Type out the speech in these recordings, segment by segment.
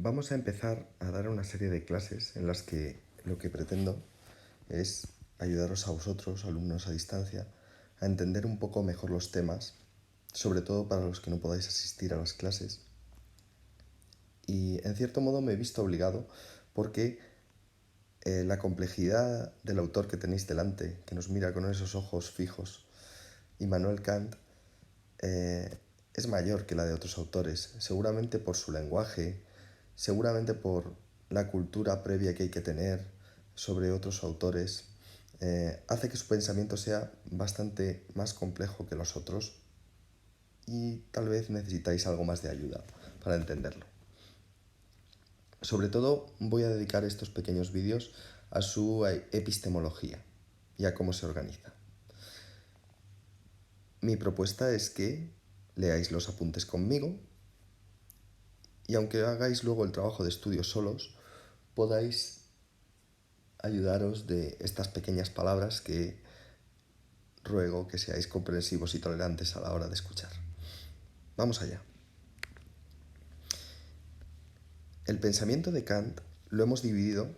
Vamos a empezar a dar una serie de clases en las que lo que pretendo es ayudaros a vosotros, alumnos a distancia, a entender un poco mejor los temas, sobre todo para los que no podáis asistir a las clases. Y en cierto modo me he visto obligado porque la complejidad del autor que tenéis delante, que nos mira con esos ojos fijos, Immanuel Kant, es mayor que la de otros autores, seguramente por su lenguaje, seguramente por la cultura previa que hay que tener sobre otros autores, hace que su pensamiento sea bastante más complejo que los otros y tal vez necesitáis algo más de ayuda para entenderlo. Sobre todo voy a dedicar estos pequeños vídeos a su epistemología y a cómo se organiza. Mi propuesta es que leáis los apuntes conmigo y aunque hagáis luego el trabajo de estudio solos, podáis ayudaros de estas pequeñas palabras que ruego que seáis comprensivos y tolerantes a la hora de escuchar. Vamos allá. El pensamiento de Kant lo hemos dividido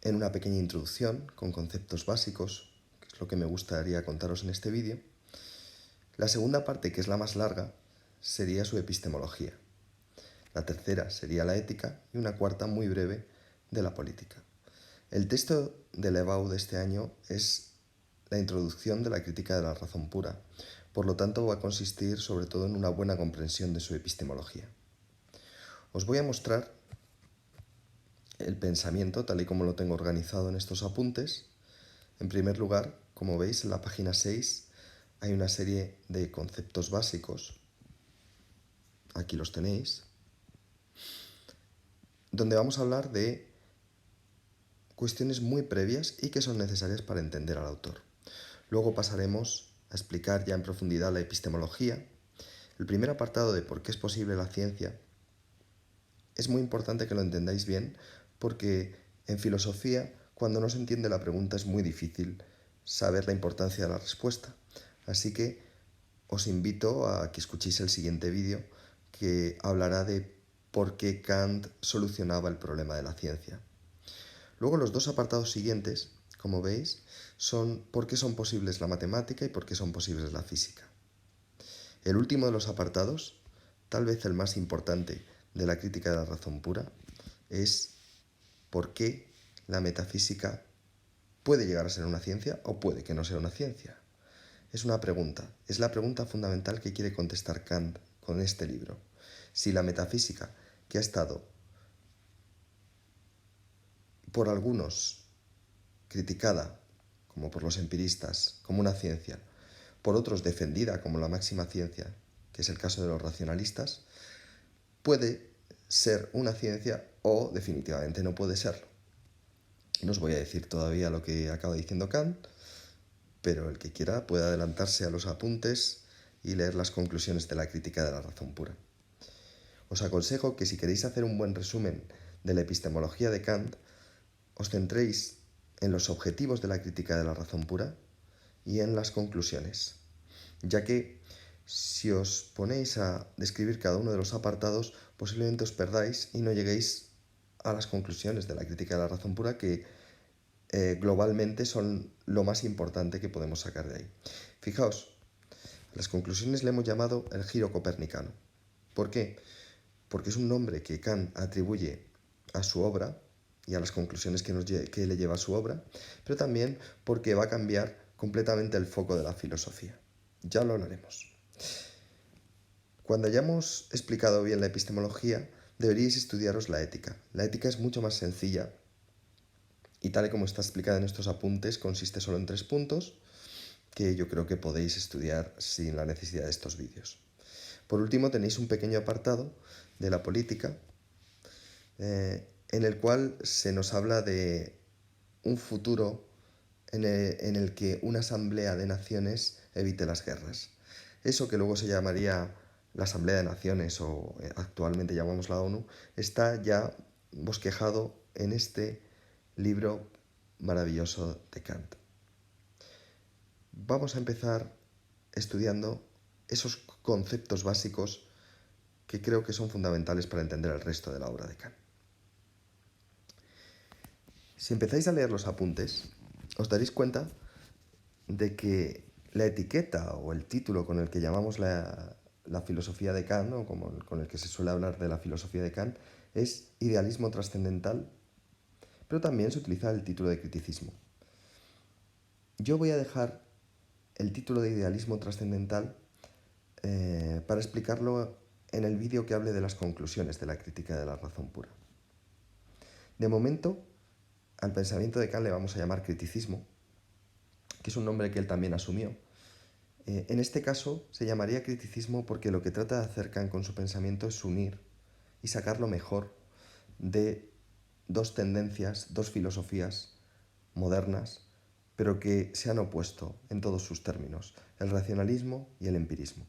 en una pequeña introducción con conceptos básicos, que es lo que me gustaría contaros en este vídeo. La segunda parte, que es la más larga, sería su epistemología. La tercera sería la ética y una cuarta muy breve de la política. El texto de Levau de este año es la introducción de la crítica de la razón pura, por lo tanto va a consistir sobre todo en una buena comprensión de su epistemología. Os voy a mostrar el pensamiento tal y como lo tengo organizado en estos apuntes. En primer lugar, como veis en la página 6 hay una serie de conceptos básicos, aquí los tenéis, donde vamos a hablar de cuestiones muy previas y que son necesarias para entender al autor. Luego pasaremos a explicar ya en profundidad la epistemología. El primer apartado de por qué es posible la ciencia es muy importante que lo entendáis bien porque en filosofía, cuando no se entiende la pregunta, es muy difícil saber la importancia de la respuesta. Así que os invito a que escuchéis el siguiente vídeo que hablará de por qué Kant solucionaba el problema de la ciencia. Luego los dos apartados siguientes, como veis, son por qué son posibles la matemática y por qué son posibles la física. El último de los apartados, tal vez el más importante de la crítica de la razón pura, es por qué la metafísica puede llegar a ser una ciencia o puede que no sea una ciencia. Es una pregunta, es la pregunta fundamental que quiere contestar Kant con este libro. Si la metafísica, que ha estado por algunos criticada, como por los empiristas, como una ciencia, por otros defendida como la máxima ciencia, que es el caso de los racionalistas, puede ser una ciencia o definitivamente no puede serlo. No os voy a decir todavía lo que acaba diciendo Kant, pero el que quiera puede adelantarse a los apuntes y leer las conclusiones de la crítica de la razón pura. Os aconsejo que si queréis hacer un buen resumen de la epistemología de Kant, os centréis en los objetivos de la crítica de la razón pura y en las conclusiones, ya que si os ponéis a describir cada uno de los apartados, posiblemente os perdáis y no lleguéis a las conclusiones de la crítica de la razón pura que globalmente son lo más importante que podemos sacar de ahí. Fijaos, las conclusiones le hemos llamado el giro copernicano. ¿Por qué? Porque es un nombre que Kant atribuye a su obra y a las conclusiones que le lleva a su obra, pero también porque va a cambiar completamente el foco de la filosofía. Ya lo hablaremos. Cuando hayamos explicado bien la epistemología, deberíais estudiaros la ética. La ética es mucho más sencilla y tal y como está explicada en estos apuntes, consiste solo en 3 puntos que yo creo que podéis estudiar sin la necesidad de estos vídeos. Por último, tenéis un pequeño apartado de la política en el cual se nos habla de un futuro en el que una asamblea de naciones evite las guerras. Eso que luego se llamaría la Asamblea de Naciones o actualmente llamamos la ONU, está ya bosquejado en este libro maravilloso de Kant. Vamos a empezar estudiando esos conceptos básicos que creo que son fundamentales para entender el resto de la obra de Kant. Si empezáis a leer los apuntes, os daréis cuenta de que la etiqueta o el título con el que llamamos la filosofía de Kant, o con el que se suele hablar de la filosofía de Kant, es idealismo trascendental, pero también se utiliza el título de criticismo. Yo voy a dejar el título de idealismo trascendental para explicarlo en el vídeo que hable de las conclusiones de la crítica de la razón pura. De momento, al pensamiento de Kant le vamos a llamar criticismo, que es un nombre que él también asumió. En este caso se llamaría criticismo porque lo que trata de hacer Kant con su pensamiento es unir y sacar lo mejor de dos tendencias, dos filosofías modernas, pero que se han opuesto en todos sus términos, el racionalismo y el empirismo.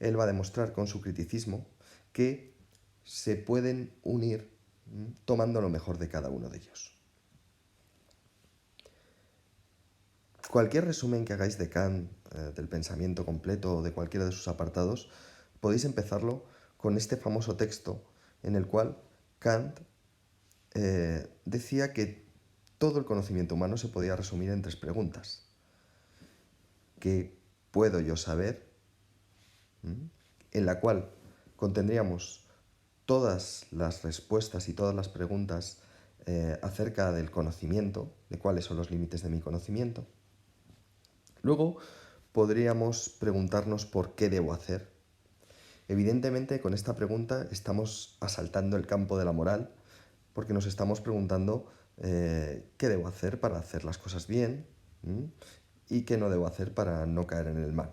Él va a demostrar con su criticismo que se pueden unir tomando lo mejor de cada uno de ellos. Cualquier resumen que hagáis de Kant, del pensamiento completo o de cualquiera de sus apartados, podéis empezarlo con este famoso texto en el cual Kant decía que todo el conocimiento humano se podía resumir en 3 preguntas. ¿Qué puedo yo saber? En la cual contendríamos todas las respuestas y todas las preguntas acerca del conocimiento, de cuáles son los límites de mi conocimiento. Luego podríamos preguntarnos por qué debo hacer. Evidentemente, con esta pregunta estamos asaltando el campo de la moral, porque nos estamos preguntando qué debo hacer para hacer las cosas bien y qué no debo hacer para no caer en el mal.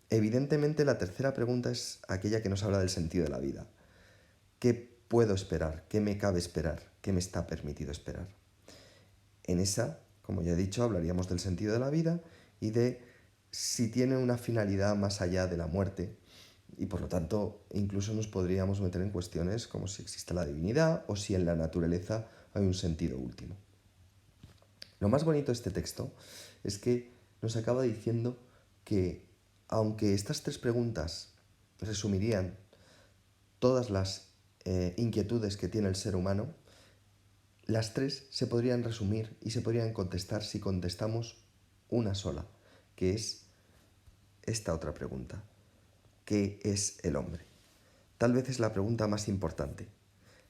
Evidentemente, la tercera pregunta es aquella que nos habla del sentido de la vida. ¿Qué puedo esperar? ¿Qué me cabe esperar? ¿Qué me está permitido esperar? En esa, como ya he dicho, hablaríamos del sentido de la vida y de si tiene una finalidad más allá de la muerte, y por lo tanto incluso nos podríamos meter en cuestiones como si existe la divinidad o si en la naturaleza hay un sentido último. Lo más bonito de este texto es que nos acaba diciendo que aunque estas 3 preguntas resumirían todas las inquietudes que tiene el ser humano, las 3 se podrían resumir y se podrían contestar si contestamos una sola, que es esta otra pregunta. ¿Qué es el hombre? Tal vez es la pregunta más importante,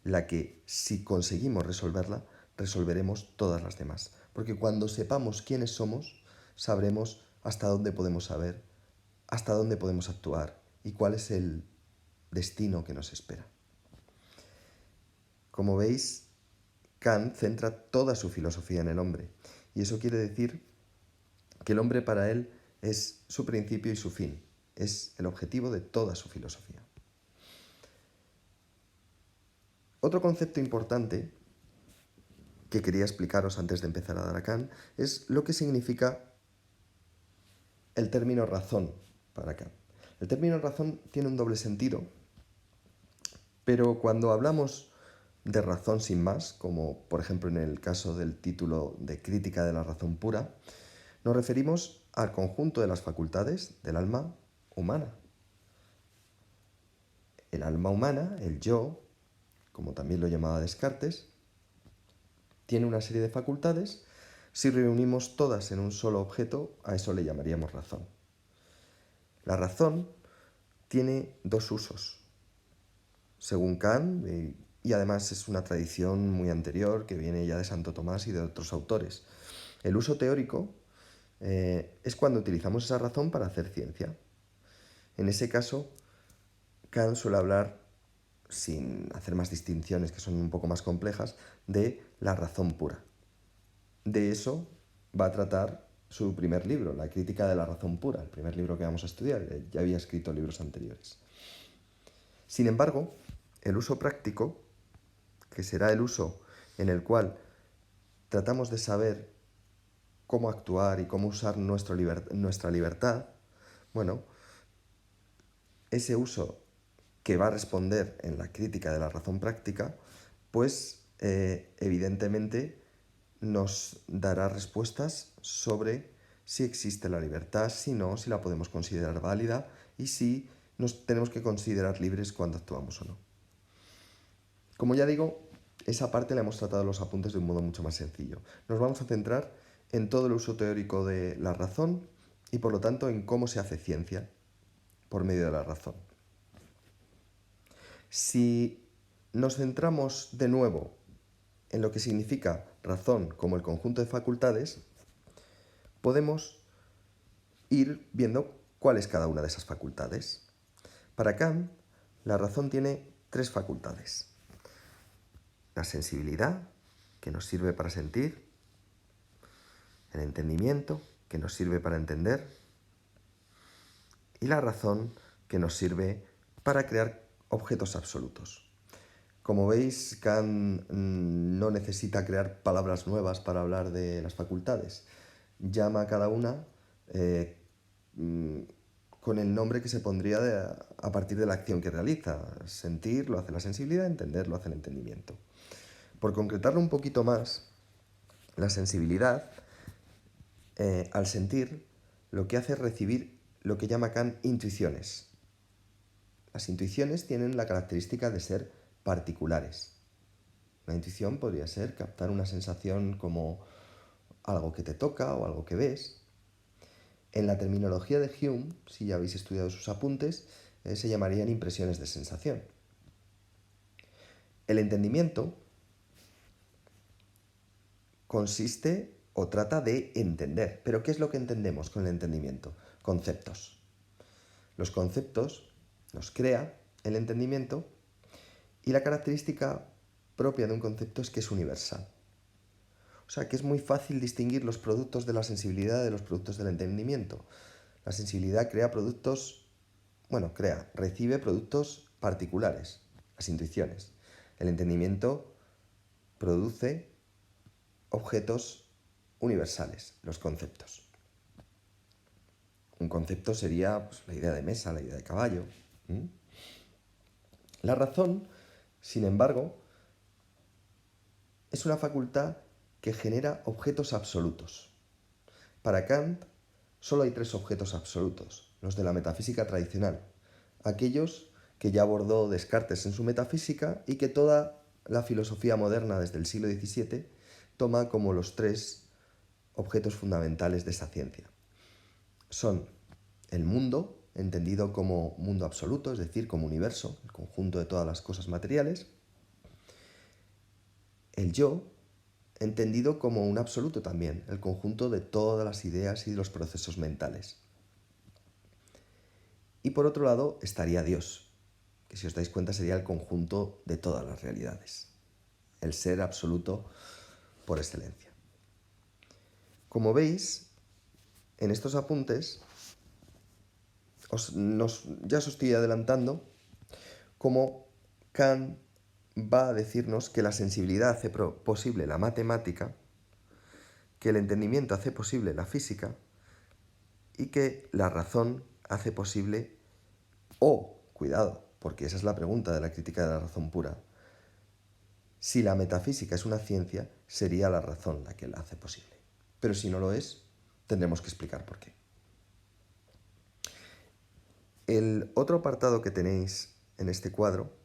la que, si conseguimos resolverla, resolveremos todas las demás. Porque cuando sepamos quiénes somos, sabremos hasta dónde podemos saber, hasta dónde podemos actuar y cuál es el destino que nos espera. Como veis, Kant centra toda su filosofía en el hombre, y eso quiere decir que el hombre para él es su principio y su fin, es el objetivo de toda su filosofía. Otro concepto importante que quería explicaros antes de empezar a dar a Kant es lo que significa el término razón para Kant. El término razón tiene un doble sentido, pero cuando hablamos de razón sin más, como por ejemplo en el caso del título de Crítica de la razón pura, nos referimos al conjunto de las facultades del alma humana. El alma humana, el yo, como también lo llamaba Descartes, tiene una serie de facultades. Si reunimos todas en un solo objeto, a eso le llamaríamos razón. La razón tiene 2 usos. Según Kant, y además es una tradición muy anterior que viene ya de Santo Tomás y de otros autores. El uso teórico es cuando utilizamos esa razón para hacer ciencia. En ese caso, Kant suele hablar, sin hacer más distinciones que son un poco más complejas, de la razón pura. De eso va a tratar su primer libro, La crítica de la razón pura, el primer libro que vamos a estudiar. Ya había escrito libros anteriores. Sin embargo, el uso práctico, que será el uso en el cual tratamos de saber cómo actuar y cómo usar nuestra libertad, bueno, ese uso que va a responder en la crítica de la razón práctica, pues evidentemente nos dará respuestas sobre si existe la libertad, si no, si la podemos considerar válida y si nos tenemos que considerar libres cuando actuamos o no. Como ya digo, esa parte la hemos tratado en los apuntes de un modo mucho más sencillo. Nos vamos a centrar en todo el uso teórico de la razón y por lo tanto en cómo se hace ciencia por medio de la razón. Si nos centramos de nuevo en lo que significa razón como el conjunto de facultades, podemos ir viendo cuál es cada una de esas facultades. Para Kant, la razón tiene 3 facultades. La sensibilidad, que nos sirve para sentir, el entendimiento, que nos sirve para entender, y la razón, que nos sirve para crear objetos absolutos. Como veis, Kant no necesita crear palabras nuevas para hablar de las facultades. Llama a cada una con el nombre que se pondría a partir de la acción que realiza. Sentir lo hace la sensibilidad, entender lo hace el entendimiento. Por concretarlo un poquito más, la sensibilidad, al sentir, lo que hace es recibir lo que llama Kant intuiciones. Las intuiciones tienen la característica de ser particulares. La intuición podría ser captar una sensación como algo que te toca o algo que ves. En la terminología de Hume, si ya habéis estudiado sus apuntes, se llamarían impresiones de sensación. El entendimiento consiste o trata de entender. ¿Pero qué es lo que entendemos con el entendimiento? Conceptos. Los conceptos los crea el entendimiento y la característica propia de un concepto es que es universal. O sea, que es muy fácil distinguir los productos de la sensibilidad de los productos del entendimiento. La sensibilidad recibe productos particulares, las intuiciones. El entendimiento produce objetos universales, los conceptos. Un concepto sería la idea de mesa, la idea de caballo. La razón, sin embargo, es una facultad que genera objetos absolutos. Para Kant, solo hay 3 objetos absolutos, los de la metafísica tradicional, aquellos que ya abordó Descartes en su metafísica y que toda la filosofía moderna desde el siglo XVII toma como los 3 objetos fundamentales de esa ciencia. Son el mundo, entendido como mundo absoluto, es decir, como universo, el conjunto de todas las cosas materiales. El yo, entendido como un absoluto también, el conjunto de todas las ideas y de los procesos mentales. Y por otro lado estaría Dios, que si os dais cuenta sería el conjunto de todas las realidades, el ser absoluto por excelencia. Como veis, en estos apuntes ya os estoy adelantando cómo Kant va a decirnos que la sensibilidad hace posible la matemática, que el entendimiento hace posible la física y que la razón hace posible, cuidado, porque esa es la pregunta de la crítica de la razón pura, si la metafísica es una ciencia, sería la razón la que la hace posible. Pero si no lo es, tendremos que explicar por qué. El otro apartado que tenéis en este cuadro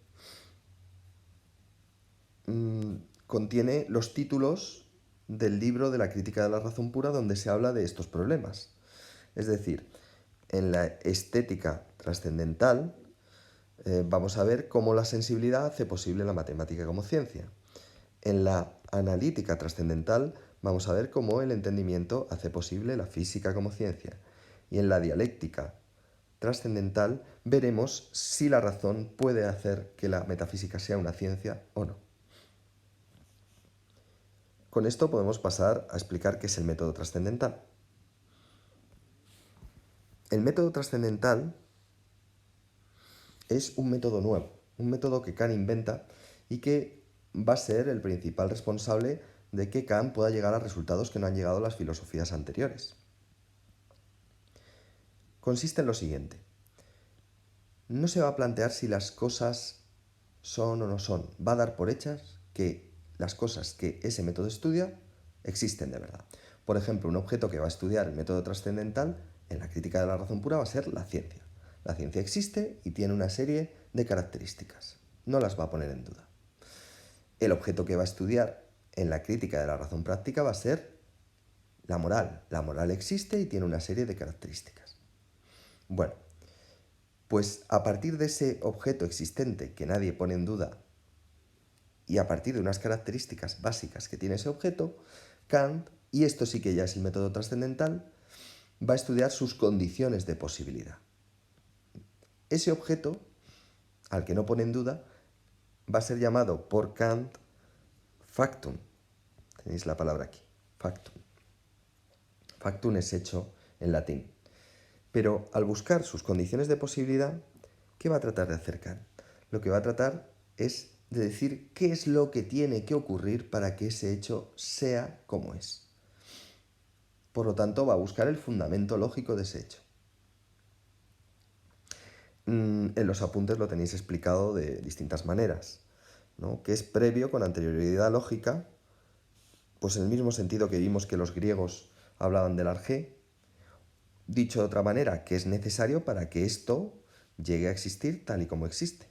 contiene los títulos del libro de la crítica de la razón pura donde se habla de estos problemas. Es decir, en la estética trascendental vamos a ver cómo la sensibilidad hace posible la matemática como ciencia. En la analítica trascendental vamos a ver cómo el entendimiento hace posible la física como ciencia. Y en la dialéctica trascendental veremos si la razón puede hacer que la metafísica sea una ciencia o no. Con esto podemos pasar a explicar qué es el método trascendental. El método trascendental es un método nuevo, un método que Kant inventa y que va a ser el principal responsable de que Kant pueda llegar a resultados que no han llegado a las filosofías anteriores. Consiste en lo siguiente. No se va a plantear si las cosas son o no son. Va a dar por hechas que las cosas que ese método estudia existen de verdad. Por ejemplo, un objeto que va a estudiar el método trascendental en la crítica de la razón pura va a ser la ciencia. La ciencia existe y tiene una serie de características. No las va a poner en duda. El objeto que va a estudiar en la crítica de la razón práctica va a ser la moral. La moral existe y tiene una serie de características. Bueno, pues a partir de ese objeto existente que nadie pone en duda y a partir de unas características básicas que tiene ese objeto, Kant, y esto sí que ya es el método trascendental, va a estudiar sus condiciones de posibilidad. Ese objeto, al que no pone en duda, va a ser llamado por Kant factum. Tenéis la palabra aquí, factum. Factum es hecho en latín. Pero al buscar sus condiciones de posibilidad, ¿qué va a tratar de hacer Kant? Lo que va a tratar es de decir qué es lo que tiene que ocurrir para que ese hecho sea como es. Por lo tanto, va a buscar el fundamento lógico de ese hecho. En los apuntes lo tenéis explicado de distintas maneras, ¿no? Que es previo con anterioridad lógica, pues en el mismo sentido que vimos que los griegos hablaban del arjé, dicho de otra manera, que es necesario para que esto llegue a existir tal y como existe.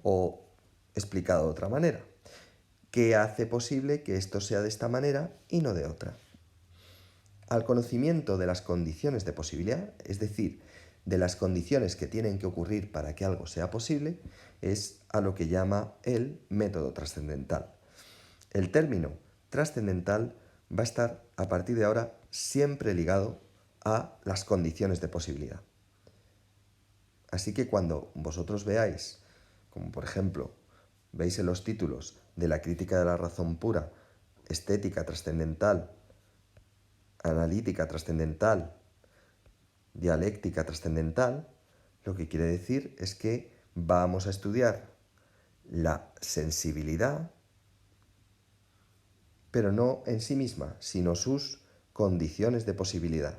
O explicado de otra manera, ¿qué hace posible que esto sea de esta manera y no de otra? Al conocimiento de las condiciones de posibilidad, es decir, de las condiciones que tienen que ocurrir para que algo sea posible, es a lo que llama el método trascendental. El término trascendental va a estar a partir de ahora siempre ligado a las condiciones de posibilidad. Así que cuando vosotros veáis, como por ejemplo veis en los títulos de la crítica de la razón pura, estética trascendental, analítica trascendental, dialéctica trascendental, lo que quiere decir es que vamos a estudiar la sensibilidad, pero no en sí misma, sino sus condiciones de posibilidad,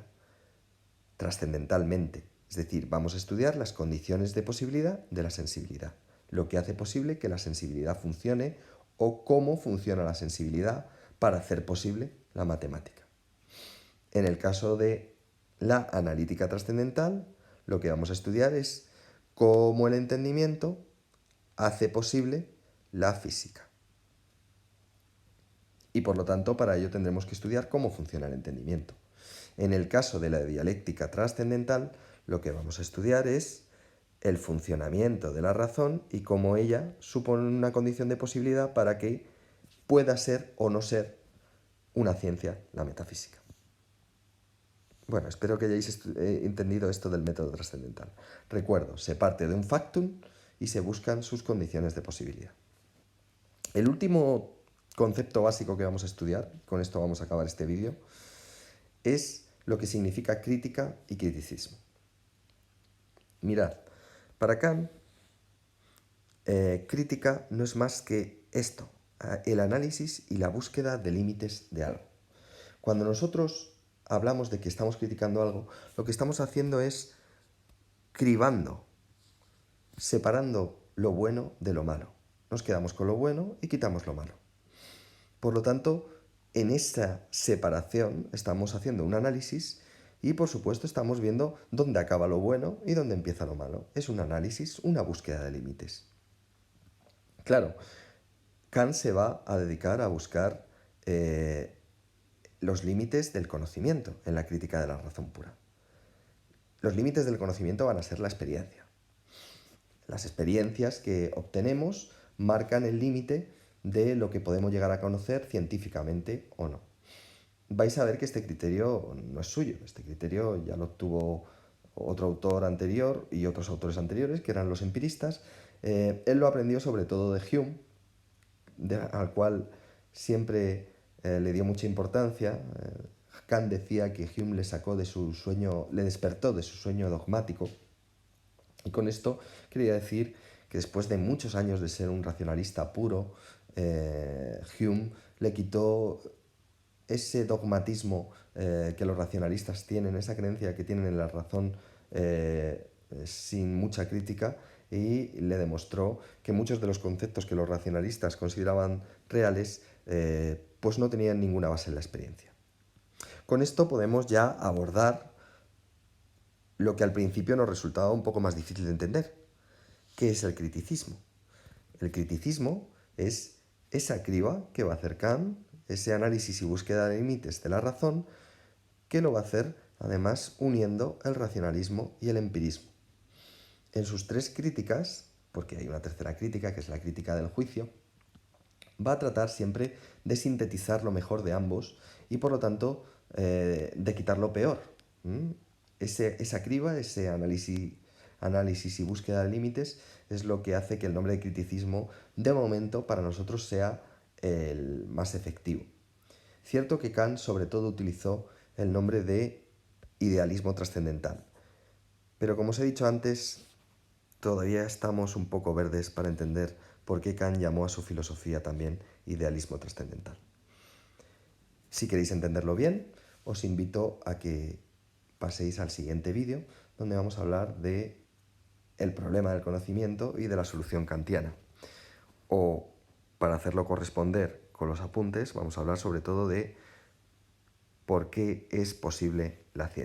trascendentalmente. Es decir, vamos a estudiar las condiciones de posibilidad de la sensibilidad, lo que hace posible que la sensibilidad funcione o cómo funciona la sensibilidad para hacer posible la matemática. En el caso de la analítica trascendental, lo que vamos a estudiar es cómo el entendimiento hace posible la física. Y por lo tanto, para ello tendremos que estudiar cómo funciona el entendimiento. En el caso de la dialéctica trascendental, lo que vamos a estudiar es el funcionamiento de la razón y cómo ella supone una condición de posibilidad para que pueda ser o no ser una ciencia, la metafísica. Bueno, espero que hayáis entendido esto del método trascendental. Recuerdo, se parte de un factum y se buscan sus condiciones de posibilidad. El último concepto básico que vamos a estudiar, con esto vamos a acabar este vídeo, es lo que significa crítica y criticismo. Mirad, para Kant, crítica no es más que esto, el análisis y la búsqueda de límites de algo. Cuando nosotros hablamos de que estamos criticando algo, lo que estamos haciendo es cribando, separando lo bueno de lo malo. Nos quedamos con lo bueno y quitamos lo malo. Por lo tanto, en esa separación estamos haciendo un análisis y, por supuesto, estamos viendo dónde acaba lo bueno y dónde empieza lo malo. Es un análisis, una búsqueda de límites. Claro, Kant se va a dedicar a buscar los límites del conocimiento en la crítica de la razón pura. Los límites del conocimiento van a ser la experiencia. Las experiencias que obtenemos marcan el límite de lo que podemos llegar a conocer científicamente o no. Vais a ver que este criterio no es suyo, este criterio ya lo obtuvo otro autor anterior y otros autores anteriores, que eran los empiristas. Él lo aprendió sobre todo de Hume, al cual siempre le dio mucha importancia. Kant decía que Hume le sacó de su sueño, le despertó de su sueño dogmático. Y con esto quería decir que después de muchos años de ser un racionalista puro, Hume le quitó ese dogmatismo que los racionalistas tienen, esa creencia que tienen en la razón sin mucha crítica, y le demostró que muchos de los conceptos que los racionalistas consideraban reales pues no tenían ninguna base en la experiencia. Con esto podemos ya abordar lo que al principio nos resultaba un poco más difícil de entender. ¿Qué es el criticismo? El criticismo Es esa criba que va a hacer Kant, ese análisis y búsqueda de límites de la razón, que lo va a hacer además uniendo el racionalismo y el empirismo. En sus tres críticas, porque hay una tercera crítica que es la crítica del juicio, va a tratar siempre de sintetizar lo mejor de ambos y por lo tanto de quitar lo peor. Esa criba, ese análisis y búsqueda de límites es lo que hace que el nombre de criticismo de momento para nosotros sea el más efectivo. Cierto que Kant sobre todo utilizó el nombre de idealismo trascendental, pero como os he dicho antes, todavía estamos un poco verdes para entender por qué Kant llamó a su filosofía también idealismo trascendental. Si queréis entenderlo bien, os invito a que paséis al siguiente vídeo, donde vamos a hablar de el problema del conocimiento y de la solución kantiana. O, para hacerlo corresponder con los apuntes, vamos a hablar sobre todo de por qué es posible la ciencia.